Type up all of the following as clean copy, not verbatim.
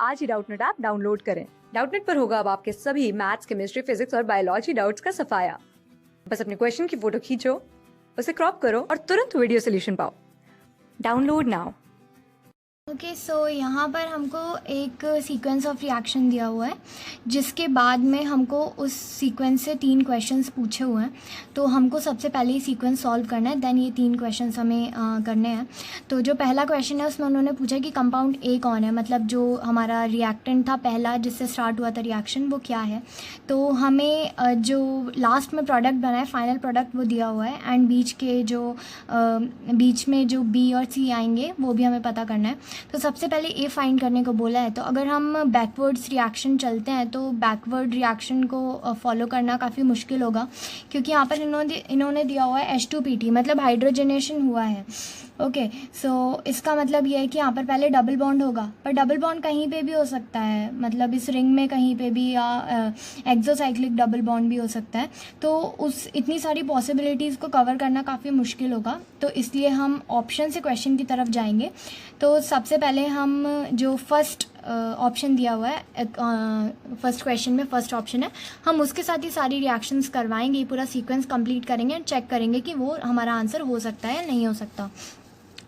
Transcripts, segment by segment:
आज ही Doubtnut app download करें। Doubtnut पर होगा अब आपके सभी मैथ्स, केमिस्ट्री, फिजिक्स और बायोलॉजी डाउट्स का सफाया। बस अपने क्वेश्चन की फोटो खींचो, उसे क्रॉप करो और तुरंत वीडियो सोल्यूशन पाओ। Download now. ओके सो यहाँ पर हमको एक सीक्वेंस ऑफ रिएक्शन दिया हुआ है, जिसके बाद में हमको उस सीक्वेंस से 3 क्वेश्चंस पूछे हुए हैं। तो हमको सबसे पहले ये सीक्वेंस सॉल्व करना है, देन ये 3 क्वेश्चंस हमें करने हैं। तो जो पहला क्वेश्चन है उसमें उन्होंने पूछा कि कंपाउंड ए कौन है, मतलब जो हमारा रिएक्टेंट था पहला जिससे स्टार्ट हुआ था रिएक्शन, वो क्या है। तो हमें जो लास्ट में प्रोडक्ट बना है, फाइनल प्रोडक्ट, वो दिया हुआ है। एंड बीच में जो बी और सी आएंगे वो भी हमें पता करना है। तो सबसे पहले ए फाइंड करने को बोला है। तो अगर हम बैकवर्ड्स रिएक्शन चलते हैं तो बैकवर्ड रिएक्शन को फॉलो करना काफ़ी मुश्किल होगा, क्योंकि यहाँ पर इन्होंने दिया हुआ है H2PT, मतलब हाइड्रोजनेशन हुआ है। ओके सो इसका मतलब ये है कि यहाँ पर पहले डबल बॉन्ड होगा, पर डबल बॉन्ड कहीं पे भी हो सकता है, मतलब इस रिंग में कहीं पे भी, या एक्सोसाइक्लिक डबल बॉन्ड भी हो सकता है। तो उस इतनी सारी पॉसिबिलिटीज़ को कवर करना काफ़ी मुश्किल होगा, तो इसलिए हम ऑप्शन से क्वेश्चन की तरफ जाएंगे। तो सबसे पहले हम जो फर्स्ट ऑप्शन दिया हुआ है, फर्स्ट क्वेश्चन में फर्स्ट ऑप्शन है, हम उसके साथ ही सारी रिएक्शंस करवाएंगे, ये पूरा सीक्वेंस कंप्लीट करेंगे एंड चेक करेंगे कि वो हमारा आंसर हो सकता है या नहीं हो सकता।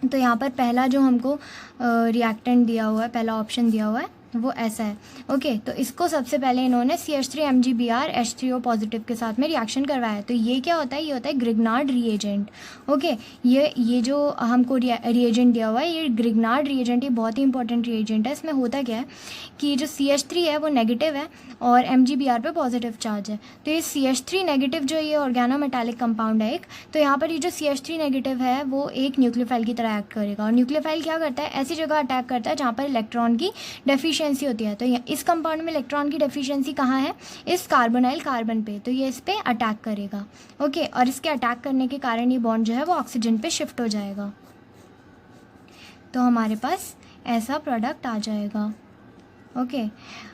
तो यहाँ पर पहला जो हमको रिएक्टेंट दिया हुआ है, पहला ऑप्शन दिया हुआ है, वो ऐसा है। ओके तो इसको सबसे पहले इन्होंने CH3 MgBr H3O पॉजिटिव के साथ में रिएक्शन करवाया है। तो ये क्या होता है, ये होता है ग्रिग्नार्ड रिएजेंट। ओके ये जो हमको रिएजेंट दिया हुआ है, ये ग्रिग्नार्ड रिएजेंट, ये बहुत ही इंपॉर्टेंट रिएजेंट है। इसमें होता क्या है कि जो CH3 है वो नेगेटिव है और MgBr पे पॉजिटिव चार्ज है। तो ये CH3 नेगेटिव जो ये ऑर्गेनोमेटालिक कंपाउंड है एक, तो यहाँ पर ये जो CH3 नेगेटिव है वो एक न्यूक्लियोफाइल की तरह एक्ट करेगा। और न्यूक्लियोफाइल क्या करता है, ऐसी जगह अटैक करता है जहाँ पर इलेक्ट्रॉन की डेफिशिएंसी होती है। तो इस कंपाउंड में इलेक्ट्रॉन की डेफिशिएंसी कहाँ है, इस कार्बोनाइल कार्बन पे, तो ये इस पे अटैक करेगा। ओके और इसके अटैक करने के कारण ये बॉन्ड जो है वो ऑक्सीजन पे शिफ्ट हो जाएगा। तो हमारे पास ऐसा प्रोडक्ट आ जाएगा। ओके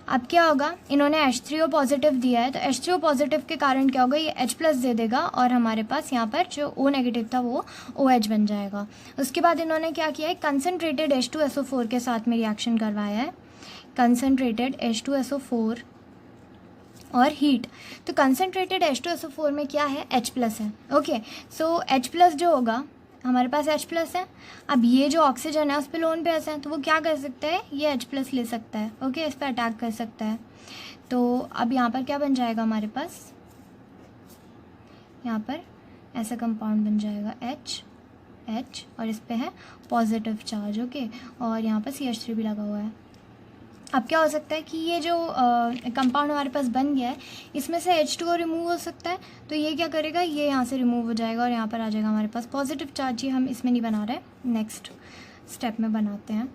अब क्या होगा, इन्होंने H3O पॉजिटिव दिया है, तो H3O पॉजिटिव के कारण क्या होगा, ये H+ दे देगा और हमारे पास यहाँ पर जो O नेगेटिव था वो OH बन जाएगा। उसके बाद इन्होंने क्या किया है, कंसनट्रेटेड H2SO4 के साथ में रिएक्शन करवाया है, कंसनट्रेटेड H2SO4 और हीट। तो कंसनट्रेटेड H2SO4 में क्या है, H+ है। ओके सो H+ जो होगा, हमारे पास H+ है। अब ये जो ऑक्सीजन है उस पर लोन पे ऐसा है, तो वो क्या कर सकता है, ये H+ ले सकता है। ओके इस पर अटैक कर सकता है। तो अब यहाँ पर क्या बन जाएगा, हमारे पास यहाँ पर ऐसा कंपाउंड बन जाएगा H और इस पे है पॉजिटिव चार्ज। ओके और यहाँ पर CH3 भी लगा हुआ है। अब क्या हो सकता है कि ये जो कंपाउंड हमारे पास बन गया है, इसमें से H2O रिमूव हो सकता है। तो ये क्या करेगा, ये यहाँ से रिमूव हो जाएगा और यहाँ पर आ जाएगा हमारे पास पॉजिटिव चार्ज। ये हम इसमें नहीं बना रहे, नेक्स्ट स्टेप में बनाते हैं।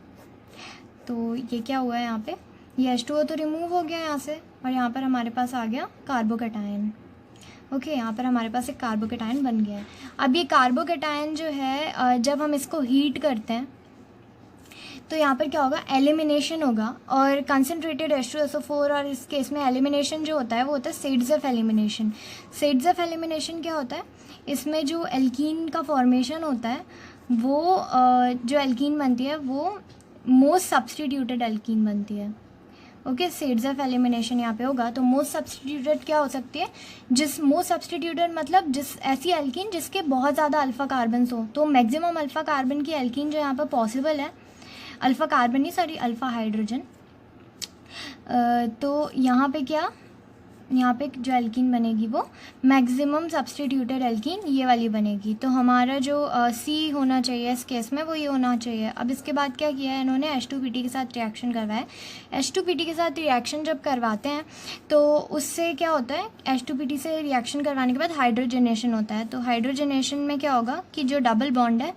तो ये क्या हुआ है, यहाँ पे ये H2O तो रिमूव हो गया यहाँ से और यहाँ पर हमारे पास आ गया कार्बोकैटायन। ओके यहाँ पर हमारे पास एक कार्बोकैटायन बन गया है। अब ये कार्बोकैटायन जो है, जब हम इसको हीट करते हैं तो यहाँ पर क्या होगा, एलिमिनेशन होगा। और कंसनट्रेटेड H2SO4 और इस केस में एलिमिनेशन जो होता है वो होता है सेड्ज़ेफ एलिमिनेशन। सेड्ज़ेफ एलिमिनेशन क्या होता है, इसमें जो एल्कीन का फॉर्मेशन होता है वो जो एल्कीन बनती है वो मोस्ट सब्सटीट्यूटेड एल्कीन बनती है। ओके सेड्ज़ेफ एलिमिनेशन यहाँ पे होगा। तो मोस्ट सब्सटीट्यूटेड क्या हो सकती है, मोस्ट सब्सटीट्यूटेड मतलब ऐसी एल्कीन जिसके बहुत ज़्यादा अल्फ़ा कार्बन्स हो। तो मैक्सिमम अल्फ़ा कार्बन की एल्कीन जो यहाँ पर पॉसिबल है, अल्फ़ा कार्बन नहीं सॉरी अल्फ़ा हाइड्रोजन। तो यहाँ पे क्या, यहाँ पे जो एल्कीन बनेगी वो मैक्सिमम सब्सटीट्यूटेड एल्कीन ये वाली बनेगी। तो हमारा जो C होना चाहिए इस केस में वो ये होना चाहिए। अब इसके बाद क्या किया है इन्होंने, H2PT के साथ रिएक्शन करवाया है। H2PT के साथ रिएक्शन जब करवाते हैं तो उससे क्या होता है, H2PT से रिएक्शन करवाने के बाद हाइड्रोजनेशन होता है। तो हाइड्रोजनेशन में क्या होगा कि जो डबल बॉन्ड है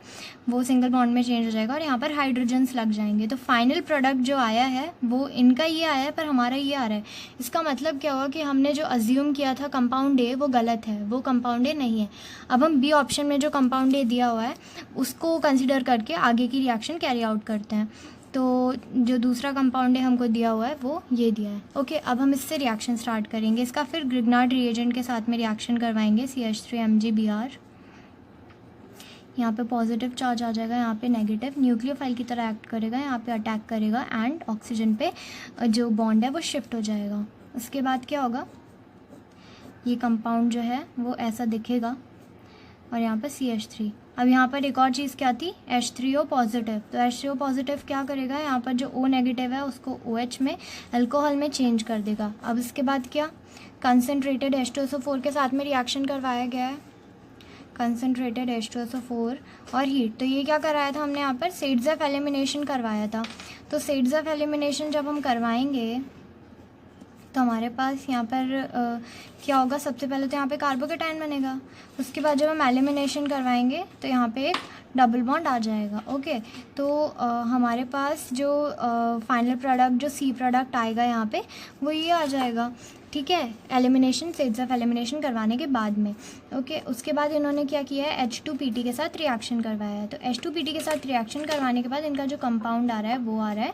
वो सिंगल बॉन्ड में चेंज हो जाएगा और यहाँ पर हाइड्रोजन्स लग जाएंगे। तो फाइनल प्रोडक्ट जो आया है वो इनका ये आया है, पर हमारा ये आ रहा है। इसका मतलब क्या हुआ कि हमने जो अज्यूम किया था कंपाउंड ए वो गलत है, वो कंपाउंड ए नहीं है। अब हम बी ऑप्शन में जो कंपाउंड ए दिया हुआ है उसको कंसिडर करके आगे की रिएक्शन कैरी आउट करते हैं। तो जो दूसरा कंपाउंड है हमको दिया हुआ है वो ये दिया है। ओके अब हम इससे रिएक्शन स्टार्ट करेंगे। इसका फिर ग्रिग्नार्ड रिएजेंट के साथ में रिएक्शन करवाएंगे, CH3 MgBr। यहाँ पे पॉजिटिव चार्ज आ जाएगा, यहाँ पे नेगेटिव, न्यूक्लियोफाइल की तरह एक्ट करेगा, यहाँ पे अटैक करेगा एंड ऑक्सीजन पे जो बॉन्ड है वो शिफ्ट हो जाएगा। उसके बाद क्या होगा, ये कंपाउंड जो है वो ऐसा दिखेगा और यहाँ पर CH3। अब यहाँ पर एक और चीज़ क्या थी, H3O पॉजिटिव। तो H3O पॉजिटिव क्या करेगा, यहाँ पर जो O नेगेटिव है उसको OH में, अल्कोहल में चेंज कर देगा। अब इसके बाद क्या, कंसनट्रेटेड H2SO4 के साथ में रिएक्शन करवाया गया है, कंसनट्रेटेड H2SO4 और हीट। तो ये क्या कराया था हमने, यहाँ पर सेड्स ऑफ एलिमिनेशन करवाया था। तो सेड्स ऑफ एलिमिनेशन जब हम करवाएंगे तो हमारे पास यहाँ पर क्या होगा, सबसे पहले तो यहाँ पे कार्बोकेटाइन बनेगा। उसके बाद जब हम एलिमिनेशन करवाएंगे तो यहाँ पे एक डबल बॉन्ड आ जाएगा। ओके, तो हमारे पास जो फाइनल प्रोडक्ट, जो C प्रोडक्ट आएगा यहाँ पे, वो ये आ जाएगा। ठीक है, एलिमिनेशन, सेड्स ऑफ एलिमिनेशन करवाने के बाद में। ओके, उसके बाद इन्होंने क्या किया है, H2PT के साथ रिएक्शन करवाया है। तो H2PT के साथ रिएक्शन करवाने के बाद इनका जो कंपाउंड आ रहा है वो आ रहा है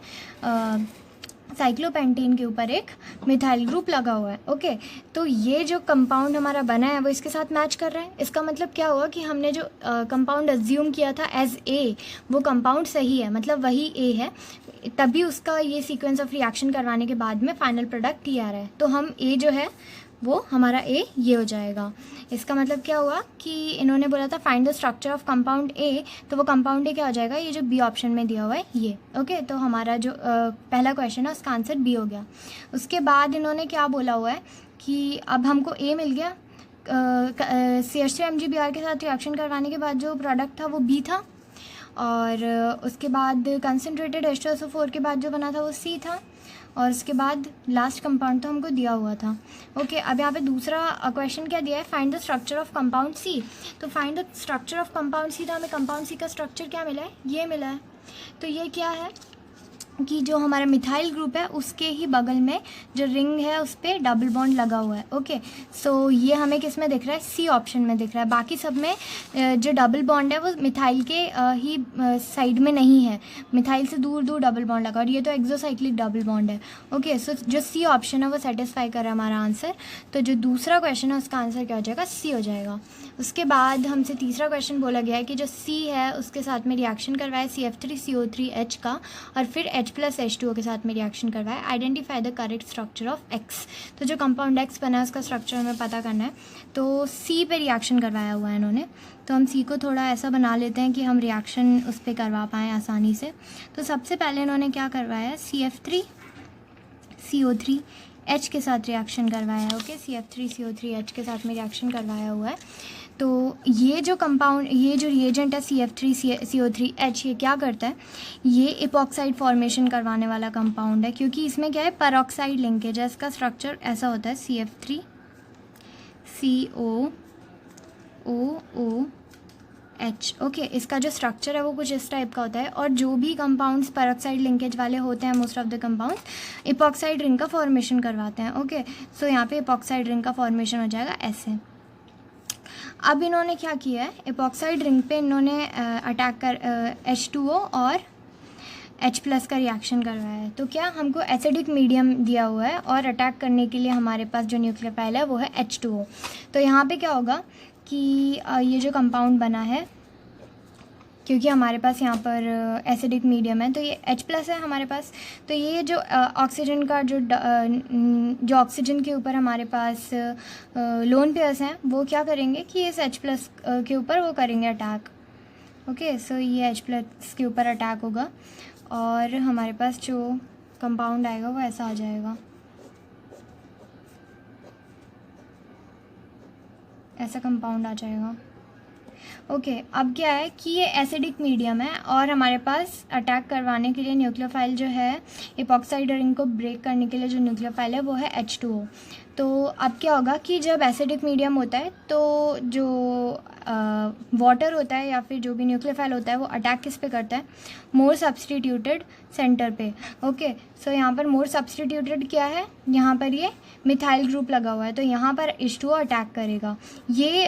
साइक्लोपेंटेन के ऊपर एक मिथाइल ग्रुप लगा हुआ है। ओके, तो ये जो कंपाउंड हमारा बना है वो इसके साथ मैच कर रहा है। इसका मतलब क्या हुआ कि हमने जो कंपाउंड अज्यूम किया था एज ए, वो कंपाउंड सही है, मतलब वही ए है, तभी उसका ये सीक्वेंस ऑफ रिएक्शन करवाने के बाद में फाइनल प्रोडक्ट ये आ रहा है। तो हम ए जो है वो हमारा ए ये हो जाएगा। इसका मतलब क्या हुआ कि इन्होंने बोला था find the structure of compound A, तो वो कंपाउंड ए क्या हो जाएगा, ये जो बी ऑप्शन में दिया हुआ है ये। ओके, तो हमारा जो पहला क्वेश्चन है उसका आंसर बी हो गया। उसके बाद इन्होंने क्या बोला हुआ है कि अब हमको ए मिल गया, CH3MgBr के साथ रिएक्शन करवाने के बाद जो प्रोडक्ट था वो बी था, और उसके बाद कंसनट्रेटेड H2SO4 के बाद जो बना था वो C था, और उसके बाद लास्ट कंपाउंड तो हमको दिया हुआ था। ओके, अब यहाँ पे दूसरा क्वेश्चन क्या दिया है, find the structure of compound C। तो find the structure of compound C, तो हमें कंपाउंड C का स्ट्रक्चर क्या मिला है, ये मिला है। तो ये क्या है कि जो हमारा मिथाइल ग्रुप है उसके ही बगल में जो रिंग है उस पर डबल बॉन्ड लगा हुआ है। ओके, सो ये हमें किस में दिख रहा है, C ऑप्शन में दिख रहा है। बाकी सब में जो डबल बॉन्ड है वो मिथाइल के ही साइड में नहीं है, मिथाइल से दूर दूर डबल बॉन्ड लगा, और ये तो एक्सोसाइक्लिक डबल बॉन्ड है। ओके, सो जो C ऑप्शन है वो सेटिस्फाई कर रहा है हमारा आंसर। तो जो दूसरा क्वेश्चन है उसका आंसर क्या हो जाएगा, C हो जाएगा। उसके बाद हमसे तीसरा क्वेश्चन बोला गया है कि जो C है उसके साथ में रिएक्शन करवाए CF3CO3H का, और फिर H+H2O के साथ में रिएक्शन करवाए, identify the correct structure of X। तो जो कंपाउंड X बना है उसका स्ट्रक्चर हमें पता करना है। तो C पे रिएक्शन करवाया हुआ है इन्होंने, तो हम C को थोड़ा ऐसा बना लेते हैं कि हम रिएक्शन उस पर करवा पाएँ आसानी से। तो सबसे पहले इन्होंने क्या करवाया है, CF3CO3H के साथ रिएक्शन करवाया है। ओके, CF3CO3H के साथ में रिएक्शन करवाया हुआ है। तो ये जो कंपाउंड, ये जो रिएजेंट है CF3CO3H, ये क्या करता है, ये इपॉक्साइड फॉर्मेशन करवाने वाला कंपाउंड है, क्योंकि इसमें क्या है, पेरोक्साइड लिंकेज है। इसका स्ट्रक्चर ऐसा होता है CF3COOH। ओके, इसका जो स्ट्रक्चर है वो कुछ इस टाइप का होता है, और जो भी कंपाउंड्स पेरोक्साइड लिंकेज वाले होते हैं, most of the compounds epoxide ring का फॉर्मेशन करवाते हैं। ओके, सो यहाँ पे इपॉक्साइड रिंग का फॉर्मेशन हो जाएगा ऐसे। अब इन्होंने क्या किया है, इपॉक्साइड रिंग पे इन्होंने अटैक कर H2O और H+ का रिएक्शन करवाया है। तो क्या हमको एसिडिक मीडियम दिया हुआ है, और अटैक करने के लिए हमारे पास जो न्यूक्लियोफाइल है वो है H2O। तो यहाँ पे क्या होगा कि ये जो कंपाउंड बना है, क्योंकि हमारे पास यहाँ पर एसिडिक मीडियम है, तो ये H+ है हमारे पास। तो ये जो ऑक्सीजन का जो ऑक्सीजन के ऊपर हमारे पास लोन पेयर्स हैं, वो क्या करेंगे कि इस H+ के ऊपर वो करेंगे अटैक। ओके, सो ये H+ के ऊपर अटैक होगा, और हमारे पास जो कंपाउंड आएगा वो ऐसा आ जाएगा, ऐसा कंपाउंड आ जाएगा। ओके, अब क्या है कि ये एसिडिक मीडियम है, और हमारे पास अटैक करवाने के लिए न्यूक्लियोफाइल जो है, इपॉक्साइड रिंग को ब्रेक करने के लिए जो न्यूक्लियोफाइल है वो है H2O। तो अब क्या होगा कि जब एसिडिक मीडियम होता है तो जो वाटर होता है या फिर जो भी न्यूक्लियोफाइल होता है वो अटैक किस पे करता है, मोर सब्सटीट्यूटेड सेंटर पे। ओके, सो यहाँ पर मोर सब्सटीट्यूटेड क्या है, यहाँ पर ये मिथाइल ग्रुप लगा हुआ है, तो यहाँ पर H2O अटैक करेगा। ये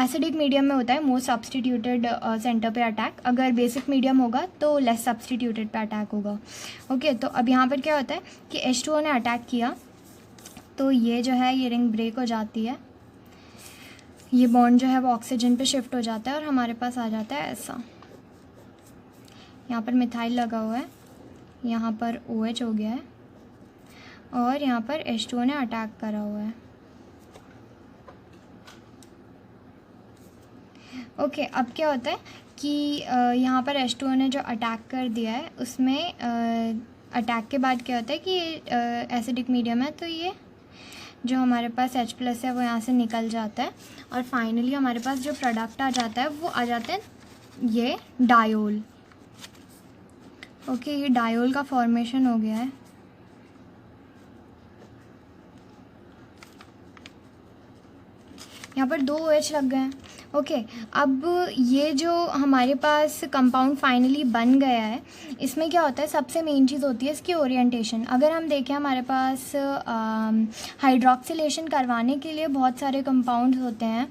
एसिडिक मीडियम में होता है मोर सब्सटीट्यूटेड सेंटर पे अटैक, अगर बेसिक मीडियम होगा तो लेस सब्सटीट्यूटेड पे अटैक होगा। ओके, तो अब यहाँ पर क्या होता है कि H2O ने अटैक किया, तो ये जो है ये रिंग ब्रेक हो जाती है, ये बॉन्ड जो है वो ऑक्सीजन पे शिफ्ट हो जाता है और हमारे पास आ जाता है ऐसा। यहाँ पर मिथाइल लगा हुआ है, यहाँ पर OH हो गया है और यहाँ पर H2O ने अटैक करा हुआ है। ओके, अब क्या होता है कि यहाँ पर H2O ने जो अटैक कर दिया है उसमें अटैक के बाद क्या होता है कि एसिडिक मीडियम है, तो ये जो हमारे पास H+ है वो यहाँ से निकल जाता है और फाइनली हमारे पास जो प्रोडक्ट आ जाता है वो आ जाता है ये डायोल। ओके, ये डायोल का फॉर्मेशन हो गया है। यहाँ पर 2 OH लग गए हैं। ओके, अब ये जो हमारे पास कंपाउंड फाइनली बन गया है, इसमें क्या होता है, सबसे मेन चीज़ होती है इसकी ओरिएंटेशन। अगर हम देखें हमारे पास हाइड्रॉक्सिलेशन करवाने के लिए बहुत सारे कंपाउंड्स होते हैं।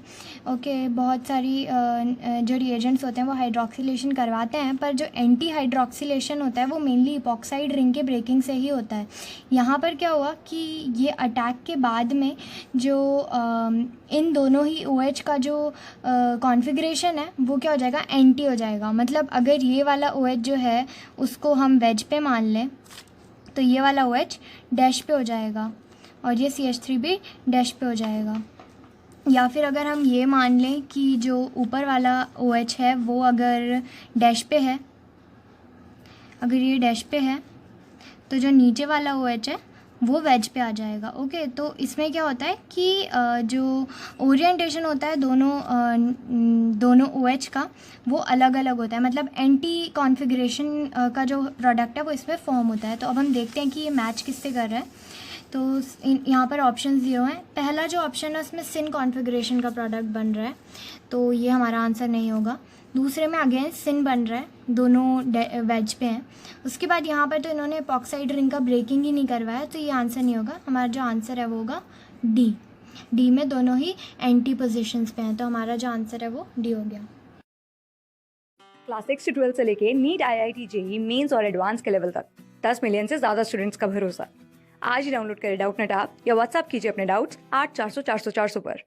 ओके, बहुत सारी जो रिएजेंट्स होते हैं वो हाइड्रॉक्सिलेशन करवाते हैं, पर जो एंटी हाइड्रॉक्सिलेशन होता है वो मेनली इपॉक्साइड रिंग के ब्रेकिंग से ही होता है। यहाँ पर क्या हुआ कि ये अटैक के बाद में जो इन दोनों ही OH का जो कॉन्फ़िगरेशन है वो क्या हो जाएगा, एंटी हो जाएगा। मतलब अगर ये वाला OH जो है उसको हम वेज पे मान लें तो ये वाला OH डैश पे हो जाएगा और ये CH3 भी डैश पे हो जाएगा। या फिर अगर हम ये मान लें कि जो ऊपर वाला OH है वो अगर डैश पे है, अगर ये डैश पे है तो जो नीचे वाला OH है वो वेज पे आ जाएगा। ओके, तो इसमें क्या होता है कि जो ओरिएंटेशन होता है दोनों OH का वो अलग अलग होता है। मतलब एंटी कॉन्फ़िगरेशन का जो प्रोडक्ट है वो इसमें फॉर्म होता है। तो अब हम देखते हैं कि ये मैच किससे कर रहा है। तो यहाँ पर ऑप्शन 0 हैं। पहला जो ऑप्शन है उसमें सिन कॉन्फ़िगरेशन का प्रोडक्ट बन रहा है, तो ये हमारा आंसर नहीं होगा। दूसरे में अगेन सिन बन रहा है, दोनों वेज पे हैं। उसके बाद यहाँ पर तो इन्होंने एपॉक्साइड रिंग का ब्रेकिंग ही नहीं करवाया, तो ये आंसर नहीं होगा। हमारा जो आंसर है वो होगा डी में दोनों ही एंटी पोजीशंस पे हैं, तो हमारा जो आंसर है वो डी हो गया। क्लास 6 से 12 से लेके नीट, IIT, JEE मेंस और एडवांस के लेवल तक 10 मिलियन से ज़्यादा स्टूडेंट्स का भरोसा। आज ही डाउनलोड करें डाउटनेट ऐप या व्हाट्सएप कीजिए अपने डाउट्स 8400 400 400 पर।